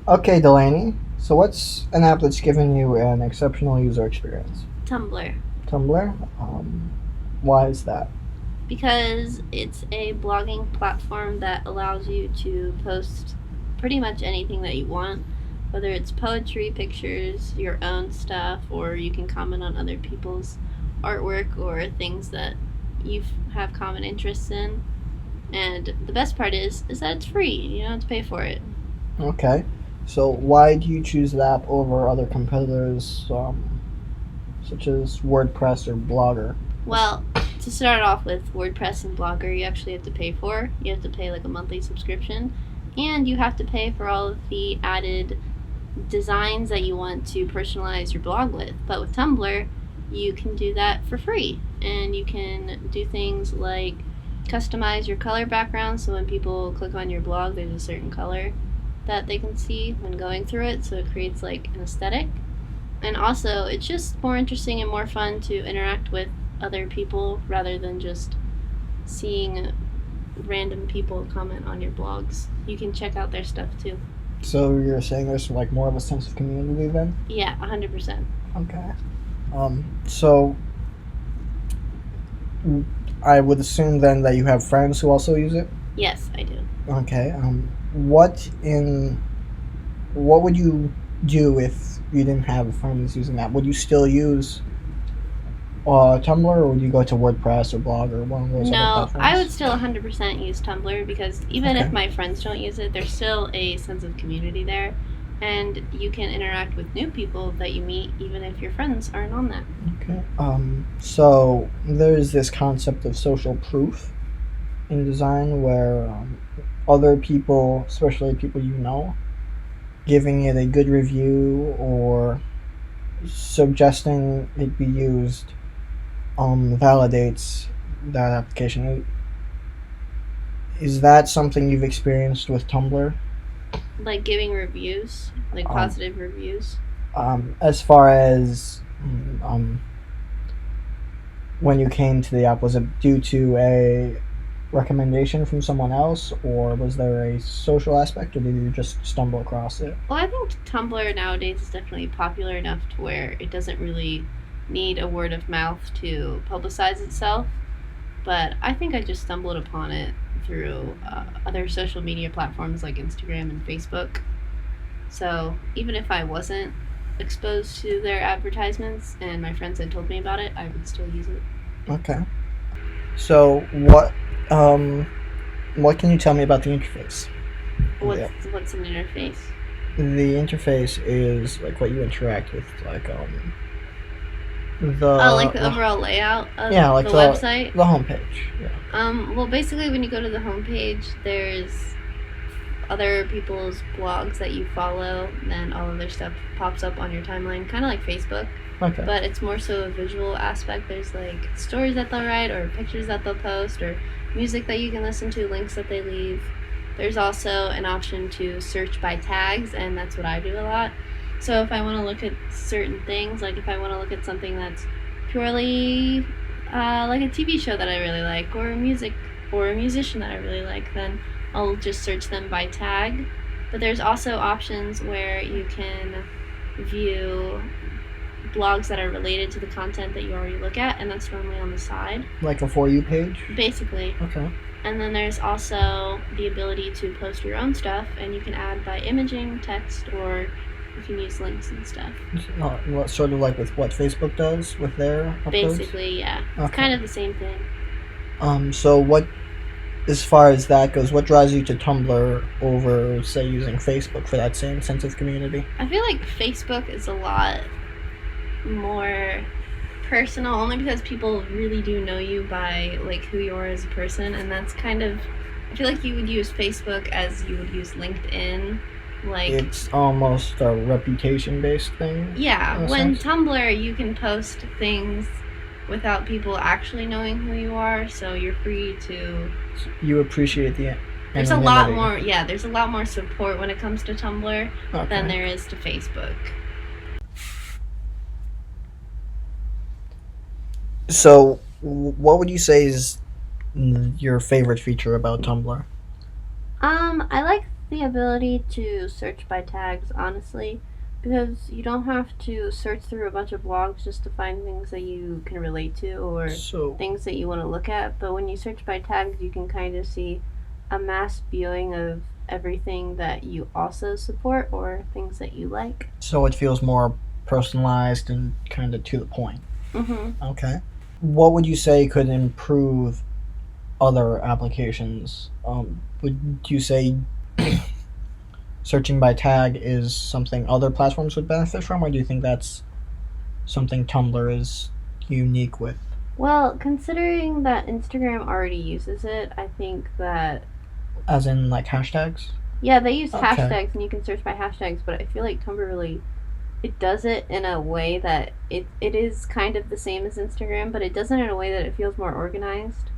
Okay, Delaney. So what's an app that's given you an exceptional user experience? Tumblr, Tumblr. Why is that? because it's a blogging platform that allows you to post pretty much anything that you want, whether it's poetry, pictures, your own stuff, or you can comment on other people's artwork or things that you have common interests in. And the best part is that it's free. You don't have to pay for it. Okay. So why do you choose the app over other competitors, such as WordPress or Blogger? Well, to start off with, WordPress and Blogger, you actually have to pay for. You have to pay like a monthly subscription, and you have to pay for all of the added designs that you want to personalize your blog with. But with Tumblr, you can do that for free, and you can do things like customize your color background so when people click on your blog, there's a certain color that they can see when going through it, so it creates like an aesthetic. And also, it's just more interesting and more fun to interact with other people rather than just seeing random people comment on your blogs. You can check out their stuff too. So you're saying there's like more of a sense of community then? Yeah, 100%. Okay. So I would assume then that you have friends who also use it. Yes, I do. Okay. What in what would you do if you didn't have friends using that? Would you still use Tumblr, or would you go to WordPress or Blog or one of those other No, I would platforms? still 100% use Tumblr because even Okay. if my friends don't use it, there's still a sense of community there. And you can interact with new people that you meet even if your friends aren't on that. Okay. So there's this concept of social proof in design where other people, especially people you know, giving it a good review or suggesting it be used validates that application. Is that something you've experienced with Tumblr? Like giving reviews, like Um, positive reviews. as far as when you came to the app, was it due to a recommendation from someone else, or was there a social aspect, or did you just stumble across it? Well, I think Tumblr nowadays is definitely popular enough to where it doesn't really need a word of mouth to publicize itself. But I think I just stumbled upon it through other social media platforms like Instagram and Facebook. So even if I wasn't exposed to their advertisements and my friends had told me about it, I would still use it. Okay. So um, what can you tell me about the interface? What's Yeah. what's an interface? The interface is like what you interact with, like Oh, like the the overall layout of yeah, like the website. the homepage. Yeah. Well, basically, when you go to the homepage, there's other people's blogs that you follow, then all of their stuff pops up on your timeline, kind of like Facebook, Okay. but it's more so a visual aspect. There's like stories that they'll write, or pictures that they'll post, or music that you can listen to, links that they leave. There's also an option to search by tags, and that's what I do a lot. So if I want to look at certain things, like if I want to look at something that's purely like a TV show that I really like, or music, or a musician that I really like, then I'll just search them by tag. But there's also options where you can view blogs that are related to the content that you already look at, and that's normally on the side, Like a for you page. basically. Okay. And then there's also the ability to post your own stuff, and you can add by imaging, text, or you can use links and stuff. Sort of like with what Facebook does with their uploads. Basically, yeah. It's Okay. kind of the same thing. So what, as far as that goes, what draws you to Tumblr over, say, using Facebook for that same sense of community? I feel like Facebook is a lot more personal only because people really do know you by like who you are as a person, and that's kind of, I feel like you would use Facebook as you would use LinkedIn, like, It's almost a reputation based thing yeah, in a when sense. Tumblr you can post things without people actually knowing who you are, so you're free to, You appreciate the there's a lot anonymity. more, yeah, there's a lot more support when it comes to Tumblr than Okay. there is to Facebook. So, what would you say is your favorite feature about Tumblr? I like the ability to search by tags, honestly, because you don't have to search through a bunch of blogs just to find things that you can relate to or So, things that you want to look at. But when you search by tags, you can kind of see a mass viewing of everything that you also support or things that you like. so it feels more personalized and kind of to the point. Mm-hmm. Okay. What would you say could improve other applications? Would you say searching by tag is something other platforms would benefit from, or do you think that's something Tumblr is unique with? Well, considering that Instagram already uses it, I think that As in, like, hashtags? yeah, they use Okay. hashtags and you can search by hashtags, but I feel like Tumblr really it does it in a way that it is kind of the same as Instagram, but it does it in a way that it feels more organized.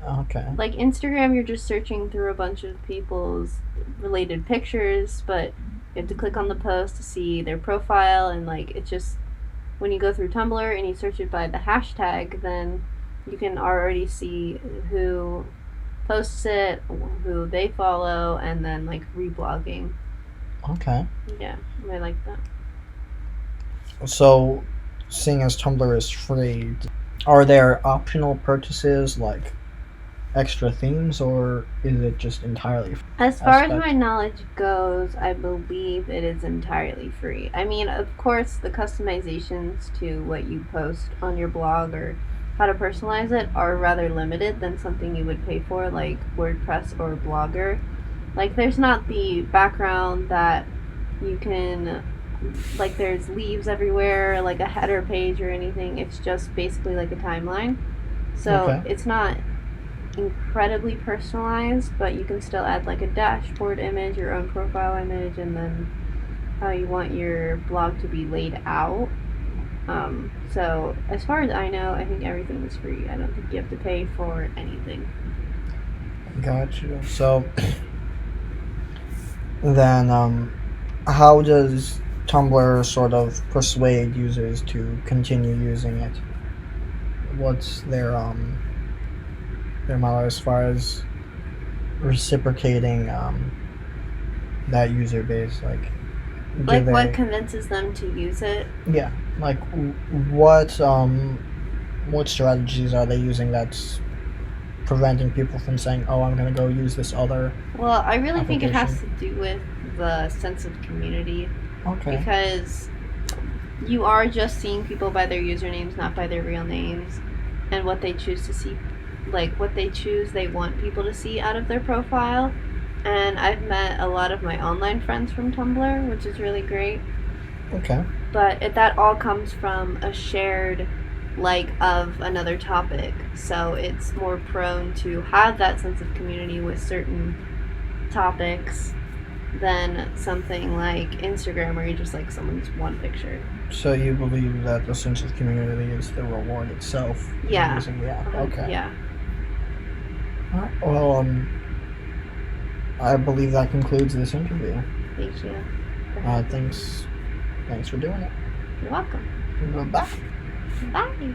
Okay. Like Instagram, you're just searching through a bunch of people's related pictures, but you have to click on the post to see their profile, and like it's just when you go through Tumblr and you search it by the hashtag, then you can already see who posts it, who they follow, and then like reblogging. Okay. Yeah, I like that. So, seeing as Tumblr is free, are there optional purchases like extra themes, or is it just entirely free? As far as Aspect. my knowledge goes, I believe it is entirely free. I mean, of course, the customizations to what you post on your blog or how to personalize it are rather limited than something you would pay for, like WordPress or Blogger. Like, there's not the background that you can, like, there's leaves everywhere, like a header page or anything. It's just basically like a timeline. So Okay. it's not incredibly personalized, but you can still add like a dashboard image, your own profile image, and then how you want your blog to be laid out. So as far as I know, I think everything is free. I don't think you have to pay for anything. Gotcha. So, then, how does Tumblr sort of persuade users to continue using it? What's their model as far as reciprocating that user base? Like Do what they? convinces them to use it? Yeah. Like, what strategies are they using that's preventing people from saying, "Oh, I'm gonna go use this other Well, I really think it has to application"? do with the sense of community Okay. because you are just seeing people by their usernames, not by their real names, and what they choose to see, like what they choose they want people to see out of their profile. And I've met a lot of my online friends from Tumblr, which is really great. Okay. But that all comes from a shared like of another topic, so it's more prone to have that sense of community with certain topics than something like Instagram where you just like someone's one picture. So you believe that the sense of community is the reward itself in Yeah. using the app? Okay. Yeah. Alright, well, I believe that concludes this interview. Thank you. Thanks for doing it. You're welcome. Bye. Bye.